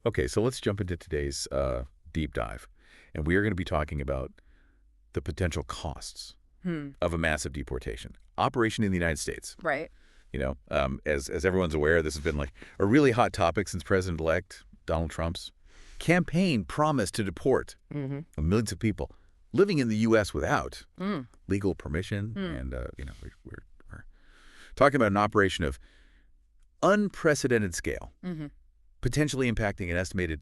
Okay, so let's jump into today's deep dive. And we are going to be talking about the potential costs of a massive deportation operation in the United States. Right. As everyone's aware, this has been like a really hot topic since President-elect Donald Trump's campaign promised to deport millions of people living in the U.S. without legal permission. And, we're talking about an operation of unprecedented scale, potentially impacting an estimated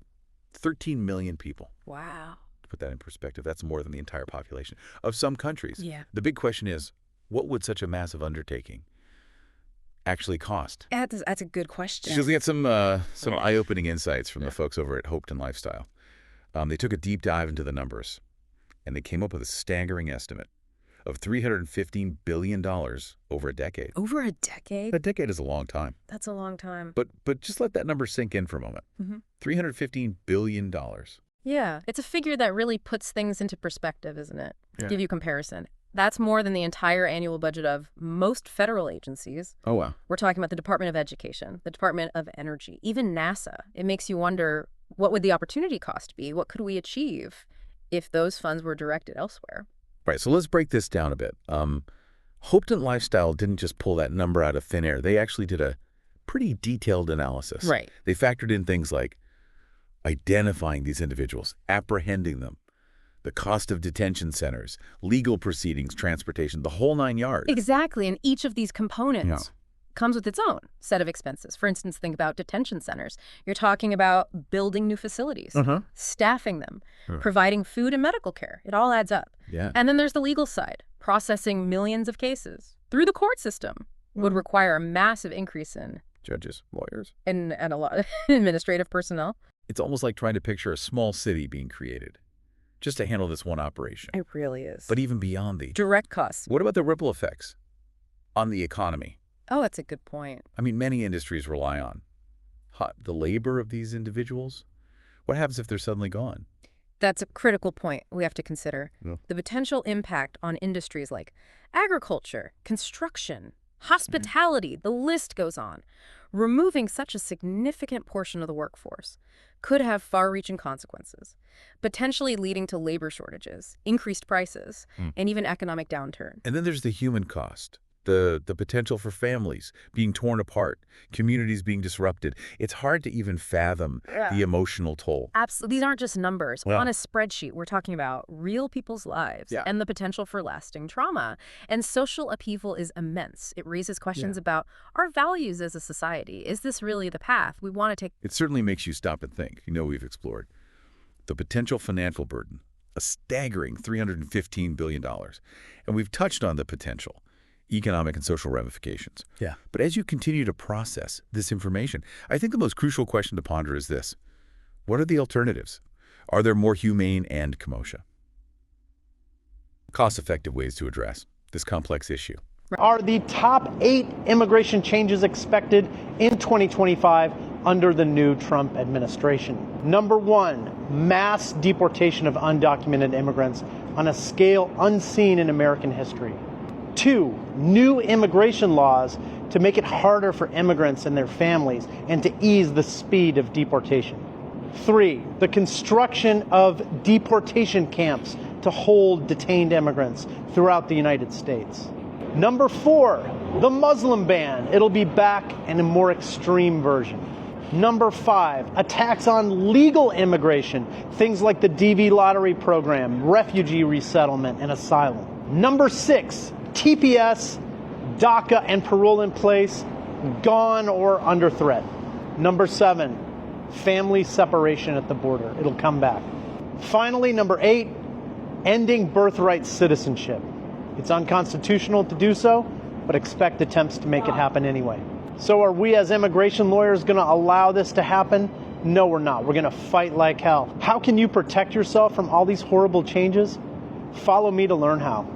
13 million people. Wow. To put that in perspective, that's more than the entire population of some countries. Yeah. The big question is, what would such a massive undertaking actually cost? That's a good question. Because we got some eye-opening insights from the folks over at Hopeton Lifestyle. They took a deep dive into the numbers, and they came up with a staggering estimate of $315 billion over a decade. Over a decade? A decade is a long time. That's a long time. But just let that number sink in for a moment. $315 billion. Yeah. It's a figure that really puts things into perspective, isn't it? To Yeah. give you comparison. That's more than the entire annual budget of most federal agencies. Oh, wow. We're talking about the Department of Education, the Department of Energy, even NASA. It makes you wonder, what would the opportunity cost be? What could we achieve if those funds were directed elsewhere? Right, so let's break this down a bit. Hopeton Lifestyle didn't just pull that number out of thin air. They actually did a pretty detailed analysis. Right. They factored in things like identifying these individuals, apprehending them, the cost of detention centers, legal proceedings, transportation, the whole 9 yards. Exactly, and each of these components comes with its own set of expenses. For instance, think about detention centers. You're talking about building new facilities, staffing them, providing food and medical care. It all adds up. Yeah. And then there's the legal side. Processing millions of cases through the court system would require a massive increase in Judges, lawyers. and a lot of administrative personnel. It's almost like trying to picture a small city being created just to handle this one operation. It really is. But even beyond the Direct costs. what about the ripple effects on the economy? Oh, that's a good point. I mean, many industries rely on the labor of these individuals. What happens if they're suddenly gone? That's a critical point we have to consider. Yeah. The potential impact on industries like agriculture, construction, hospitality, the list goes on. Removing such a significant portion of the workforce could have far-reaching consequences, potentially leading to labor shortages, increased prices, and even economic downturn. And then there's the human cost, the potential for families being torn apart, communities being disrupted. It's hard to even fathom the emotional toll. Absolutely. These aren't just numbers. Yeah. On a spreadsheet, we're talking about real people's lives and the potential for lasting trauma. And social upheaval is immense. It raises questions about our values as a society. Is this really the path we want to take? It certainly makes you stop and think. We've explored the potential financial burden, a staggering $315 billion. And we've touched on the potential economic and social ramifications. Yeah. But as you continue to process this information, I think the most crucial question to ponder is this. What are the alternatives? Are there more humane and commotion? Cost-effective ways to address this complex issue. Are the top 8 immigration changes expected in 2025 under the new Trump administration? Number 1, mass deportation of undocumented immigrants on a scale unseen in American history. 2, new immigration laws to make it harder for immigrants and their families and to ease the speed of deportation. 3, the construction of deportation camps to hold detained immigrants throughout the United States. Number 4, the Muslim ban. It'll be back in a more extreme version. Number 5, a tax on legal immigration, things like the DV lottery program, refugee resettlement, and asylum. Number 6, TPS, DACA, and parole in place, gone or under threat. Number 7, family separation at the border. It'll come back. Finally, number 8, ending birthright citizenship. It's unconstitutional to do so, but expect attempts to make it happen anyway. So are we as immigration lawyers going to allow this to happen? No, we're not. We're going to fight like hell. How can you protect yourself from all these horrible changes? Follow me to learn how.